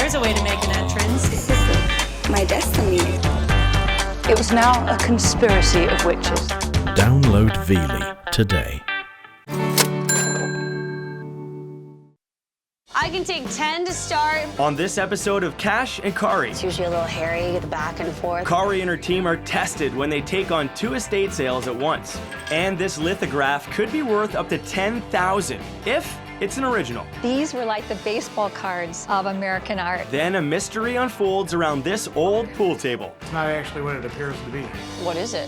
There's a way to make an entrance. This is my destiny. It was now a conspiracy of witches. Download Veely today. I can take 10 to start. On this episode of Cash and Cari, It's usually a little hairy, the back and forth. Cari and her team are tested when they take on 2 estate sales at once. And this lithograph could be worth up to $10,000 if it's an original. These were like the baseball cards of American art. Then a mystery unfolds around this old pool table. It's not actually what it appears to be. What is it?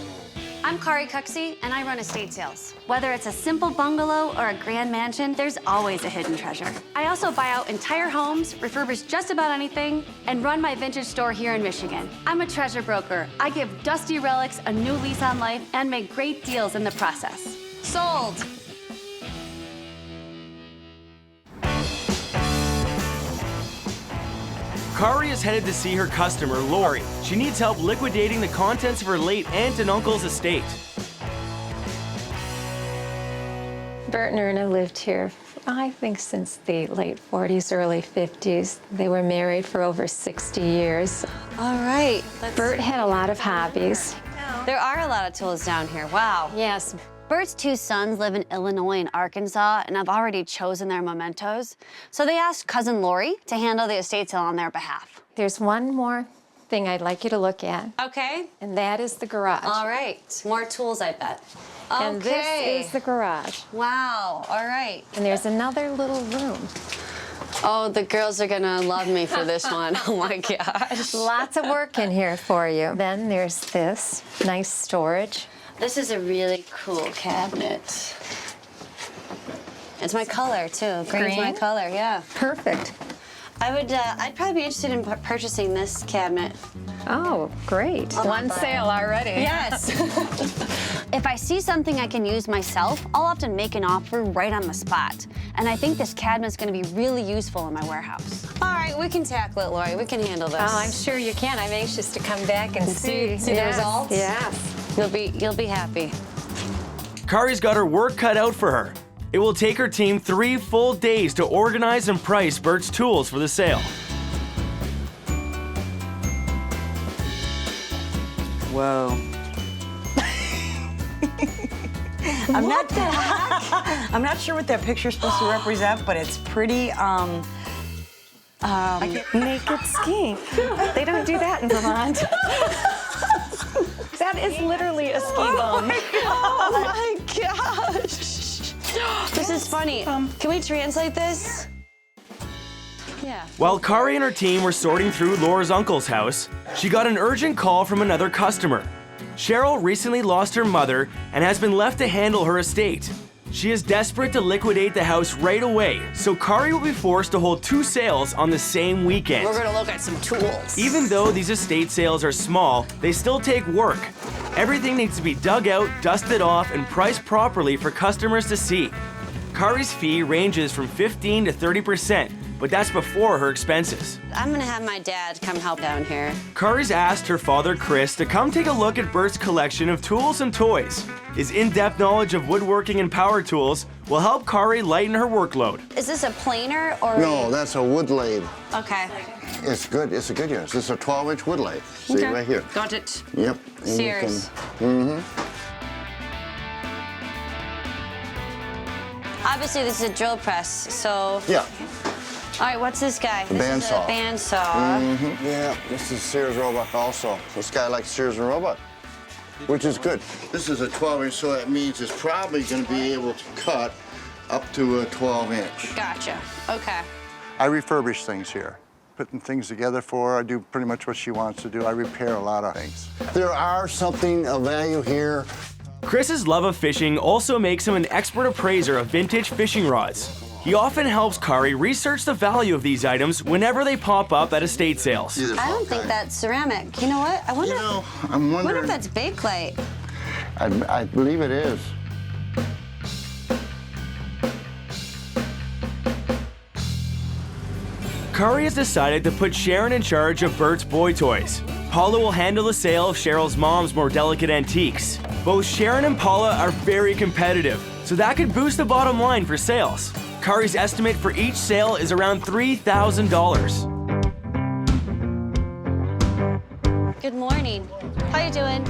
I'm Cari Cucksey, and I run estate sales. Whether it's a simple bungalow or a grand mansion, there's always a hidden treasure. I also buy out entire homes, refurbish just about anything, and run my vintage store here in Michigan. I'm a treasure broker. I give dusty relics a new lease on life and make great deals in the process. Sold. Cari is headed to see her customer, Lori. She needs help liquidating the contents of her late aunt and uncle's estate. Bert and Erna lived here, I think, since the late 40s, early 50s. They were married for over 60 years. All right. Bert had a lot of hobbies. There are a lot of tools down here. Wow. Yes. Bert's 2 sons live in Illinois and Arkansas, and I've already chosen their mementos. So they asked cousin Lori to handle the estate sale on their behalf. There's one more thing I'd like you to look at, Okay. and that is the garage. All right. More tools, I bet. And Okay. this is the garage. Wow. All right. And there's another little room. Oh, the girls are gonna love me for this one. Oh my gosh. Lots of work in here for you. Then there's this nice storage. This is a really cool cabinet. It's my color too. Green's my Green? color, yeah. Perfect. I'd probably be interested in purchasing this cabinet. Oh, great. One sale already. Yes. If I see something I can use myself, I'll often make an offer right on the spot. And I think this cabinet's gonna be really useful in my warehouse. All right, we can tackle it, Lori. We can handle this. Oh, I'm sure you can. I'm anxious to come back and see the Yes, results? Yes. You'll be happy. Cari's got her work cut out for her. It will take her team 3 full days to organize and price Bert's tools for the sale. Whoa. I'm not sure what that picture's supposed to represent, but it's pretty, Naked skiing. They don't do that in Vermont. That is literally a ski bum. Oh my gosh. This is funny. Can we translate this? Yeah. While Cari and her team were sorting through Laura's uncle's house, she got an urgent call from another customer. Cheryl recently lost her mother and has been left to handle her estate. She is desperate to liquidate the house right away, so Cari will be forced to hold 2 sales on the same weekend. We're gonna look at some tools. Even though these estate sales are small, they still take work. Everything needs to be dug out, dusted off, and priced properly for customers to see. Cari's fee ranges from 15 to 30%, but that's before her expenses. I'm gonna have my dad come help down here. Cari's asked her father, Chris, to come take a look at Bert's collection of tools and toys. His in-depth knowledge of woodworking and power tools will help Cari lighten her workload. Is this a planer or? No, that's a wood lathe. Okay. It's good. It's a good use. This is a 12-inch wood lathe. See Okay. right here. Got it. Yep. And you Sears. can- Obviously, this is a drill press, so. Yeah. All right, what's this guy? This is bandsaw. a bandsaw. Yeah. This is Sears Roebuck also. This guy likes Sears and Roebuck, which is good. This is a 12-inch, so that means it's probably going to be able to cut up to a 12-inch. Gotcha. Okay. I refurbish things here. Putting things together for her. I do pretty much what she wants to do. I repair a lot of things. There are something of value here. Chris's love of fishing also makes him an expert appraiser of vintage fishing rods. He often helps Cari research the value of these items whenever they pop up at estate sales. I don't think that's ceramic. You know what? I wonder. I'm wonder wondering. if that's bakelite. I believe it is. Cari has decided to put Sharon in charge of Bert's boy toys. Paula will handle the sale of Cheryl's mom's more delicate antiques. Both Sharon and Paula are very competitive, so that could boost the bottom line for sales. Cari's estimate for each sale is around $3,000. Good morning. How you doing?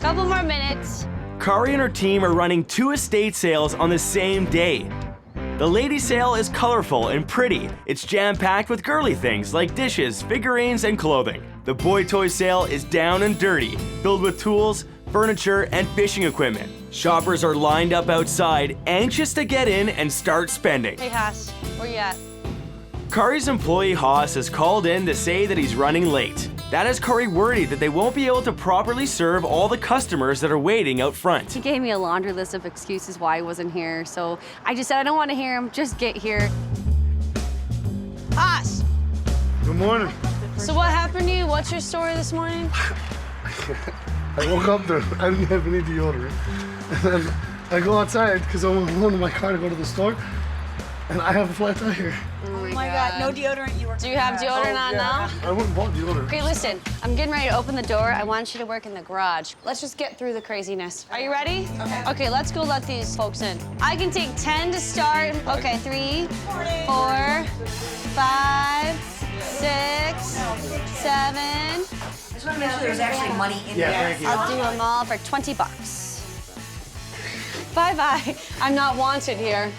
Couple more minutes. Cari and her team are running 2 estate sales on the same day. The lady sale is colorful and pretty. It's jam-packed with girly things like dishes, figurines, and clothing. The boy toy sale is down and dirty, filled with tools, furniture, and fishing equipment. Shoppers are lined up outside, anxious to get in and start spending. Hey, Haas, where you at? Cari's employee Haas has called in to say that he's running late. That has Cari worried that they won't be able to properly serve all the customers that are waiting out front. He gave me a laundry list of excuses why he wasn't here, so I just said I don't want to hear him, just get here. Haas! Good morning. So what happened to you? What's your story this morning? I woke up there, I didn't have any deodorant. And then I go outside because I'm going to my car to go to the store, and I have a flat tire here. Oh my God, no deodorant. You were. Do you have deodorant on now? I went and bought deodorant. Okay, listen, I'm getting ready to open the door. I want you to work in the garage. Let's just get through the craziness. Are you ready? Okay. Okay, let's go let these folks in. I can take 10 to start. Okay, 3, 4, 5, 6, 7. I just want to make sure there's actually money in there. Thank you. I'll do them all for 20 bucks. Bye-bye. I'm not wanted here.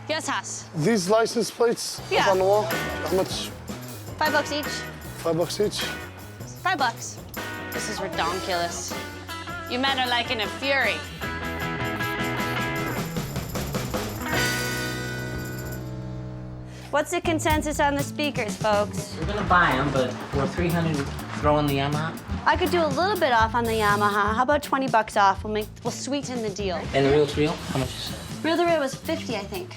Yes, Haas. These license plates Yeah. up on the wall, how much? $5 each. $5 each? $5. This is redonkulous. You men are like in a fury. What's the consensus on the speakers, folks? We're gonna buy them, but we're 300 throwing the Yamaha. I could do a little bit off on the Yamaha. How about 20 bucks off? We'll sweeten the deal. And the real to real? How much is it? Real to real was 50, I think.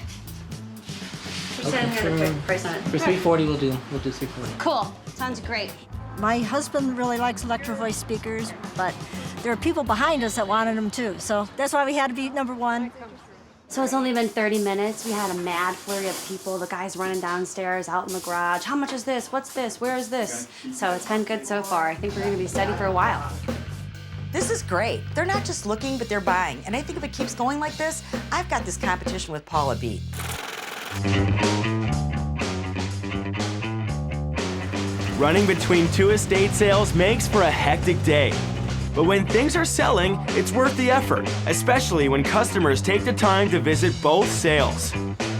For 340 we'll do 340. Cool. Sounds great. My husband really likes electro voice speakers, but there are people behind us that wanted them too. So that's why we had to be number one. So it's only been 30 minutes. We had a mad flurry of people. The guys running downstairs, out in the garage. How much is this? What's this? Where is this? So it's been good so far. I think we're gonna be steady for a while. This is great. They're not just looking, but they're buying. And I think if it keeps going like this, I've got this competition with Paula beat. Running between 2 estate sales makes for a hectic day. But when things are selling, it's worth the effort, especially when customers take the time to visit both sales.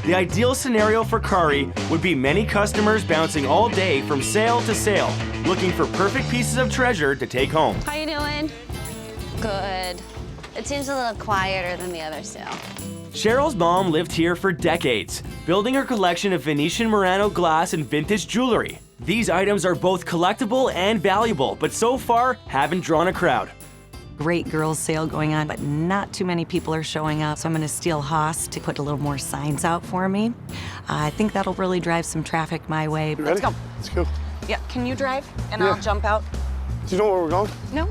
The ideal scenario for Cari would be many customers bouncing all day from sale to sale, looking for perfect pieces of treasure to take home. How you doing? Good. It seems a little quieter than the other sale. Cheryl's mom lived here for decades, building her collection of Venetian Murano glass and vintage jewelry. These items are both collectible and valuable, but so far haven't drawn a crowd. Great girls sale going on, but not too many people are showing up, so I'm gonna steal Haas to put a little more signs out for me. I think that'll really drive some traffic my way. You ready? Let's go. Yeah, can you drive? And Yeah. I'll jump out. Do you know where we're going? No,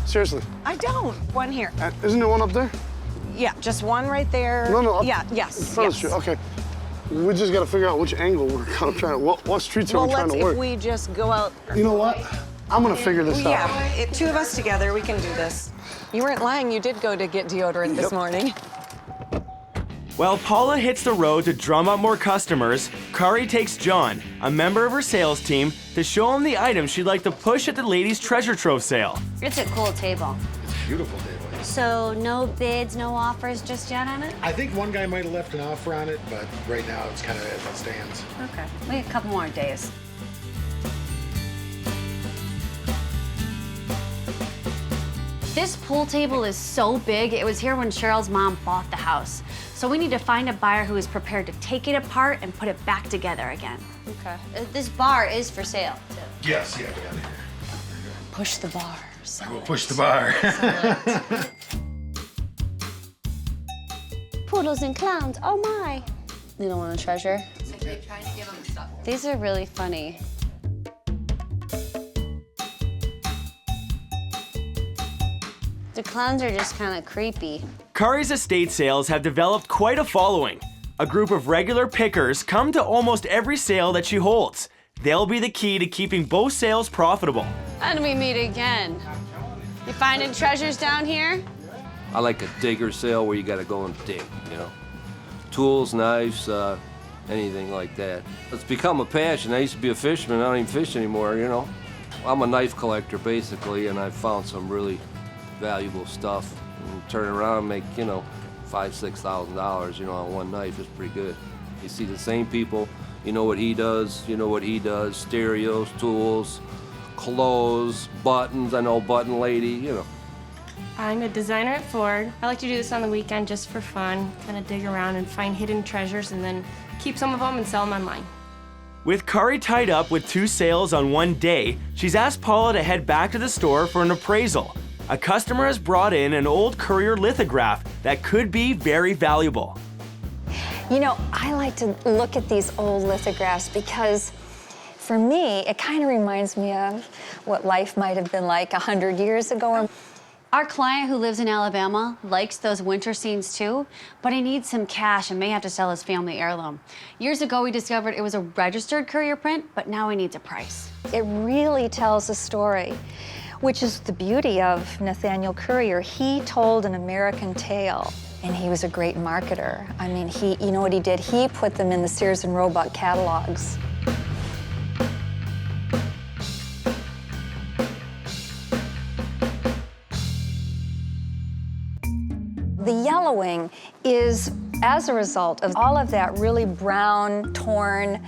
Seriously? I don't. One here. Isn't there one up there? Yeah, just one right there. No, up Yeah, in yes, front of the street. Okay. We just gotta figure out which angle we're kind of trying to, what streets are Well, we trying let's, to work? if we just go out. You know what? I'm gonna figure this out. Yeah, 2 of us together, we can do this. You weren't lying, you did go to get deodorant this morning. While Paula hits the road to drum up more customers, Cari takes John, a member of her sales team, to show him the items she'd like to push at the ladies' treasure trove sale. It's a cool table. It's a beautiful table. So no bids, no offers just yet on it? I think one guy might have left an offer on it, but right now it's kind of as it stands. Okay, we have a couple more days. This pool table is so big, it was here when Cheryl's mom bought the house. So we need to find a buyer who is prepared to take it apart and put it back together again. Okay. This bar is for sale, too. Yes, yeah, we got it here. Push the bar. I will push the bar. Poodles and clowns, oh my. You don't want a treasure? These are really funny. The clowns are just kind of creepy. Cari's estate sales have developed quite a following. A group of regular pickers come to almost every sale that she holds. They'll be the key to keeping both sales profitable. How do we meet again? You finding treasures down here? I like a digger sale where you gotta go and dig, you know. Tools, knives, anything like that. It's become a passion. I used to be a fisherman, I don't even fish anymore, you know. I'm a knife collector basically, and I found some really valuable stuff. And turn around and make, you know, $5,000–6,000, you know, on one knife is pretty good. You see the same people, you know what he does, you know what he does, stereos, tools, clothes, buttons, I know Button Lady, you know. I'm a designer at Ford. I like to do this on the weekend just for fun, kind of dig around and find hidden treasures and then keep some of them and sell them online. With Cari tied up with 2 sales on one day, she's asked Paula to head back to the store for an appraisal. A customer has brought in an old courier lithograph that could be very valuable. You know, I like to look at these old lithographs because for me, it kind of reminds me of what life might have been like 100 years ago. Our client who lives in Alabama likes those winter scenes too, but he needs some cash and may have to sell his family heirloom. Years ago, we discovered it was a registered courier print, but now he needs a price. It really tells a story, which is the beauty of Nathaniel Courier. He told an American tale, and he was a great marketer. I mean, you know what he did? He put them in the Sears and Roebuck catalogs. The yellowing is as a result of all of that really brown, torn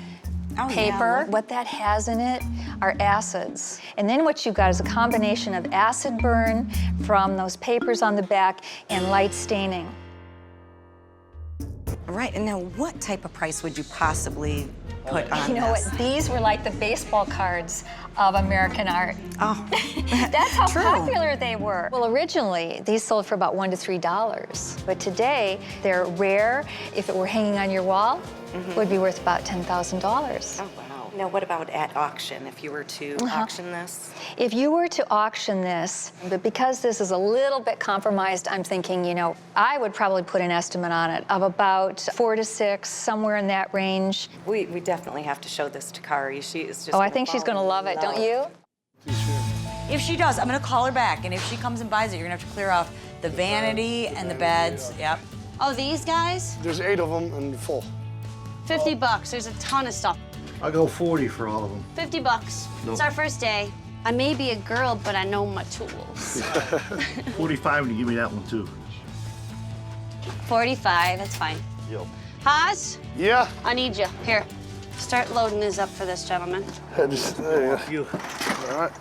paper. Yeah. What that has in it are acids. And then what you've got is a combination of acid burn from those papers on the back and light staining. Right, and now what type of price would you possibly put on You know this? what? These were like the baseball cards of American art. Oh, That's how True. popular they were. Well, originally, these sold for about $1 to $3. But today, they're rare. If it were hanging on your wall, it would be worth about $10,000. Oh, wow. Now, what about at auction, if you were to auction this? If you were to auction this, but because this is a little bit compromised, I'm thinking, you know, I would probably put an estimate on it of about 4 to 6, somewhere in that range. We definitely have to show this to Cari. She is just Oh, I think she's gonna love it, don't you? If she does, I'm gonna call her back, and if she comes and buys it, you're gonna have to clear off the vanity and the beds. Yep. Oh, these guys? There's 8 of them and full. $50. There's a ton of stuff. I'll go 40 for all of them. $50. It's our first day. I may be a girl, but I know my tools. 45 and you give me that one too. 45, that's fine. Yep. Haas? Yeah? I need you. Here, start loading this up for this gentleman. There you go. All right.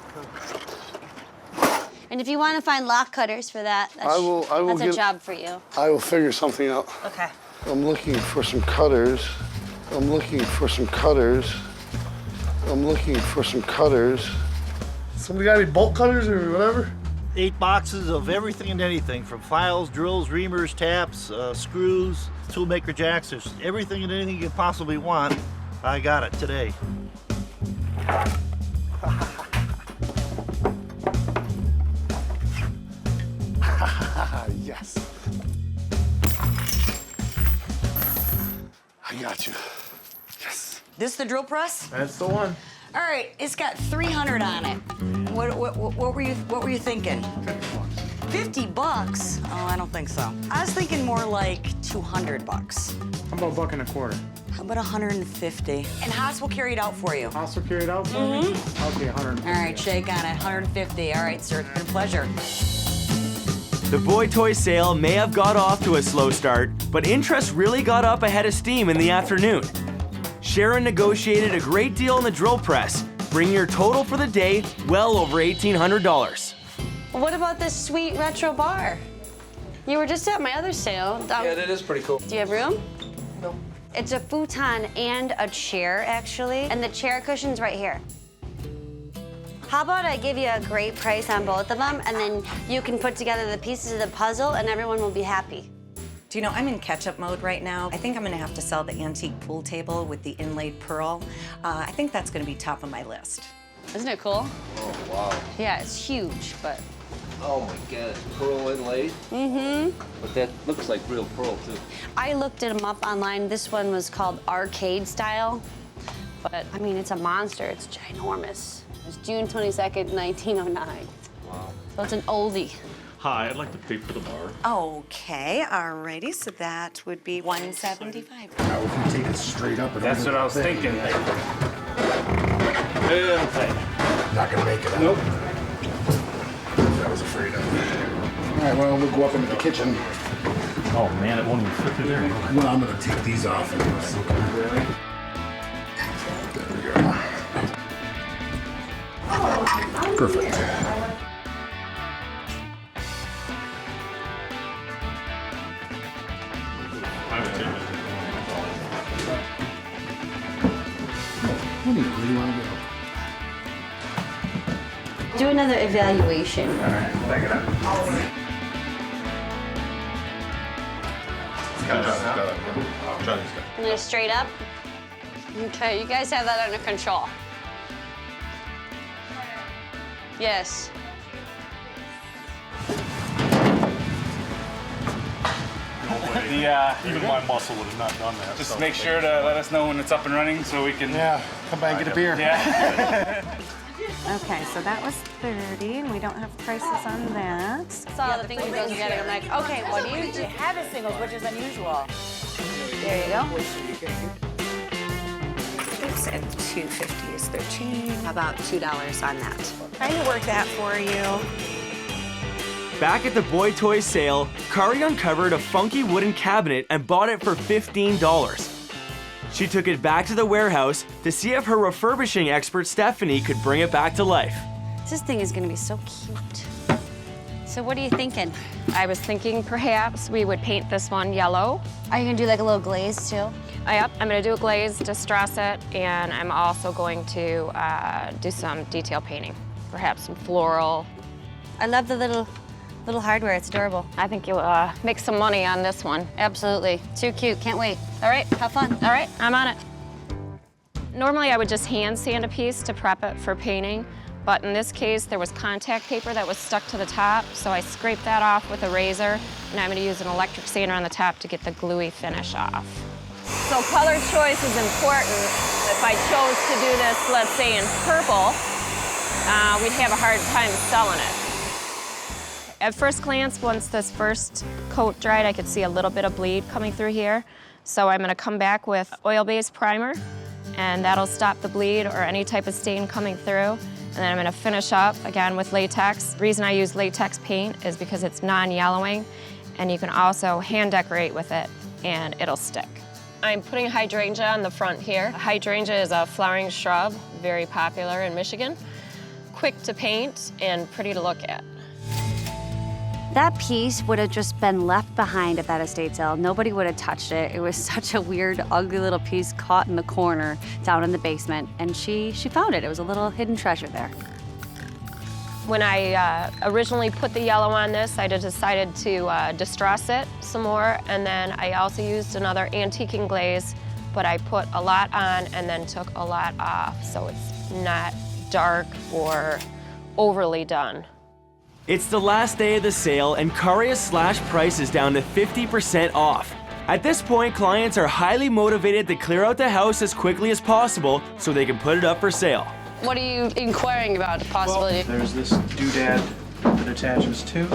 And if you want to find lock cutters for that, that's a job for you. I will figure something out. Okay. I'm looking for some cutters. I'm looking for some cutters. I'm looking for some cutters. Somebody got any bolt cutters or whatever? 8 boxes of everything and anything, from files, drills, reamers, taps, screws, toolmaker jacks. There's everything and anything you could possibly want. I got it today. Yes. I got you. Yes. This the drill press? That's the one. All right, it's got 300 on it. What were you thinking? 50 bucks? Oh, I don't think so. I was thinking more like 200 bucks. How about $1.25? How about 150? And Haas will carry it out for you. Haas will carry it out for me? Okay, 150. All right, shake on it, 150. All right, sir, it's been a pleasure. The boy toy sale may have got off to a slow start, but interest really got up ahead of steam in the afternoon. Sharon negotiated a great deal in the drill press, bringing her total for the day well over $1,800. What about this sweet retro bar? You were just at my other sale. Yeah, that is pretty cool. Do you have room? No. It's a futon and a chair, actually, and the chair cushion's right here. How about I give you a great price on both of them, and then you can put together the pieces of the puzzle, and everyone will be happy. Do you know, I'm in catch-up mode right now. I think I'm gonna have to sell the antique pool table with the inlaid pearl. I think that's gonna be top of my list. Isn't it cool? Oh, wow. Yeah, it's huge, but... Oh my God, it's pearl inlaid? Mm-hmm. But that looks like real pearl too. I looked them up online. This one was called arcade style, but I mean, it's a monster. It's ginormous. It was June 22nd, 1909. Wow. So it's an oldie. Hi, I'd like to pay for the bar. Okay, alrighty, so that would be $175. Now, if you take it straight up... That's what I was thinking. And pay. Not gonna make it out. Nope. I was afraid of. All right, well, we'll go up into the kitchen. Oh man, it won't even fit through there. Well, I'm gonna take these off anyway. There we go. Perfect. Where do you really want to go? Do another evaluation. All right, back it up. And then straight up. Okay, you guys have that under control. Yes. Even my muscle would have not done that. Just make sure to let us know when it's up and running so we can... Yeah, come by and get a beer. Yeah. Okay, so that was 30, and we don't have prices on that. Saw the thing that goes together. I'm like, okay, what do you do? Have a singles, which is unusual. There you go. Oops, and 250 is their chain. How about $2 on that? Trying to work that for you. Back at the Boy Toy sale, Cari uncovered a funky wooden cabinet and bought it for $15. She took it back to the warehouse to see if her refurbishing expert Stephanie could bring it back to life. This thing is gonna be so cute. So what are you thinking? I was thinking perhaps we would paint this one yellow. Are you gonna do like a little glaze too? Yep, I'm gonna do a glaze, distress it, and I'm also going to do some detail painting. Perhaps some floral. I love the little hardware, it's adorable. I think you'll make some money on this one. Absolutely, too cute, can't wait. All right, have fun. All right, I'm on it. Normally I would just hand sand a piece to prep it for painting, but in this case there was contact paper that was stuck to the top, so I scraped that off with a razor, and I'm gonna use an electric sander on the top to get the gluey finish off. So color choice is important. If I chose to do this, let's say in purple, we'd have a hard time selling it. At first glance, once this first coat dried, I could see a little bit of bleed coming through here. So I'm gonna come back with oil-based primer, and that'll stop the bleed or any type of stain coming through. And then I'm gonna finish up, again, with latex. The reason I use latex paint is because it's non-yellowing, and you can also hand decorate with it, and it'll stick. I'm putting hydrangea on the front here. Hydrangea is a flowering shrub, very popular in Michigan. Quick to paint and pretty to look at. That piece would have just been left behind at that estate sale. Nobody would have touched it. It was such a weird, ugly little piece caught in the corner down in the basement, and she found it. It was a little hidden treasure there. When I originally put the yellow on this, I decided to distress it some more, and then I also used another antiquing glaze, but I put a lot on and then took a lot off, so it's not dark or overly done. It's the last day of the sale, and Cari has slashed prices down to 50% off. At this point, clients are highly motivated to clear out the house as quickly as possible so they can put it up for sale. What are you inquiring about, the possibility? Well, there's this doodad that attaches to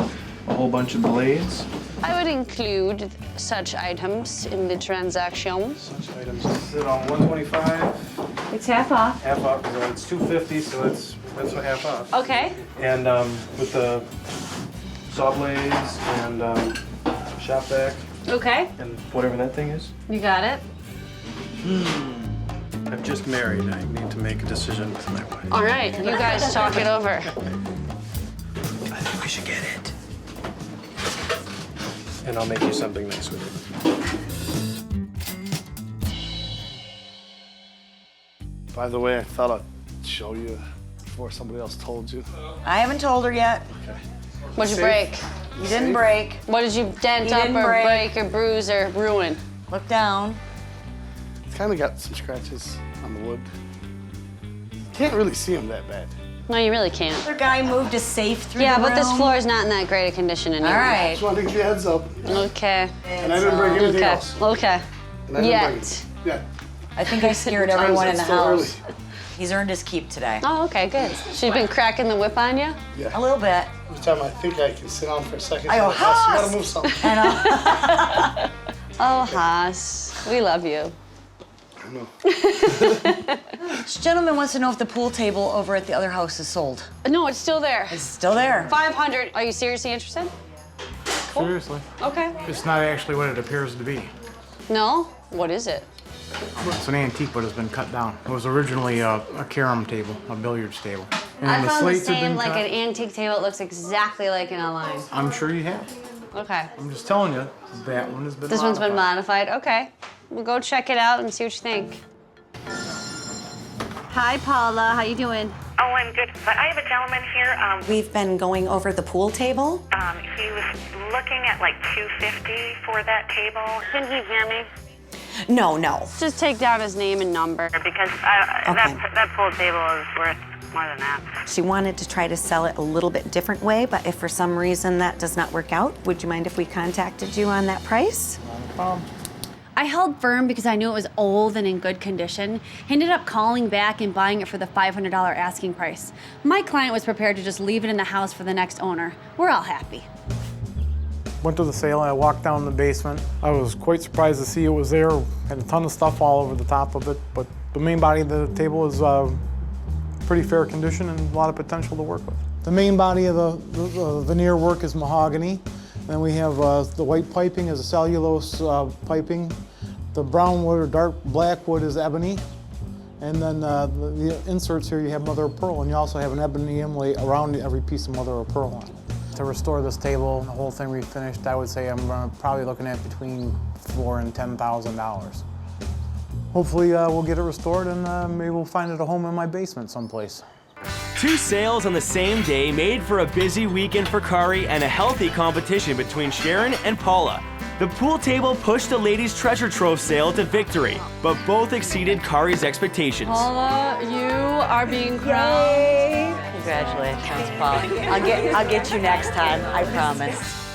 a whole bunch of blades. I would include such items in the transaction. Such items sit on 125. It's half off. Half off, so it's 250, so that's what half off. Okay. And with the saw blades and shop vac. Okay. And whatever that thing is. You got it. I'm just married. I need to make a decision with my wife. All right, you guys talk it over. I think we should get it. And I'll make you something nice with it. By the way, I thought I'd show you before somebody else told you. I haven't told her yet. Okay. What'd you Safe. break? You didn't break. What did you dent up or break or bruise or ruin? Look down. It's kind of got some scratches on the wood. Can't really see them that bad. No, you really can't. Other guy moved a safe through Yeah, the but this room. floor is not in that great a condition anymore. All right. Just want to give you a heads up. Okay. And I didn't break anything Okay. else. Okay. And I didn't break Yet. it. Yeah. I think I scared Sometimes everyone in it's the still house. early. He's earned his keep today. Oh, okay, good. She's been cracking the whip on you? Yeah. A little bit. Every time I think I can sit down for a second, I go, I'm like, Haas, you Haas! gotta move something. And Oh, Haas. We love you. No. This gentleman wants to know if the pool table over at the other house is sold. No, it's still there. It's still there. 500. Are you seriously interested? Cool. Seriously. Okay. It's not actually what it appears to be. No? What is it? It's an antique, but it's been cut down. It was originally a carom table, a billiards table. And I the found the slates have same, been like cut. an antique table. It looks exactly like it online. I'm sure you have. Okay. I'm just telling you, that one has been This one's been modified. modified. Okay. We'll go check it out and see what you think. Hi, Paula. How you doing? Oh, I'm good. But I have a gentleman here. We've been going over the pool table. He was looking at like $250 for that table. Can he hear me? No. Just take down his name and number. Because that pool table is worth more than that. She wanted to try to sell it a little bit different way, but if for some reason that does not work out, would you mind if we contacted you on that price? Not a problem. I held firm because I knew it was old and in good condition. He ended up calling back and buying it for the $500 asking price. My client was prepared to just leave it in the house for the next owner. We're all happy. Went to the sale and I walked down the basement. I was quite surprised to see it was there. Had a ton of stuff all over the top of it, but the main body of the table is pretty fair condition and a lot of potential to work with. The main body of the veneer work is mahogany. Then we have the white piping is a cellulose piping. The brown wood or dark black wood is ebony. And then the inserts here, you have mother of pearl, and you also have an ebony inlay around every piece of mother of pearl on it. To restore this table, the whole thing refinished, I would say I'm probably looking at between $4,000 and $10,000. Hopefully we'll get it restored and maybe we'll find it a home in my basement someplace. 2 sales on the same day made for a busy weekend for Cari and a healthy competition between Sharon and Paula. The pool table pushed the ladies' treasure trove sale to victory, but both exceeded Cari's expectations. Paula, you are being crowned. Congratulations, Paula. I'll get you next time, I promise.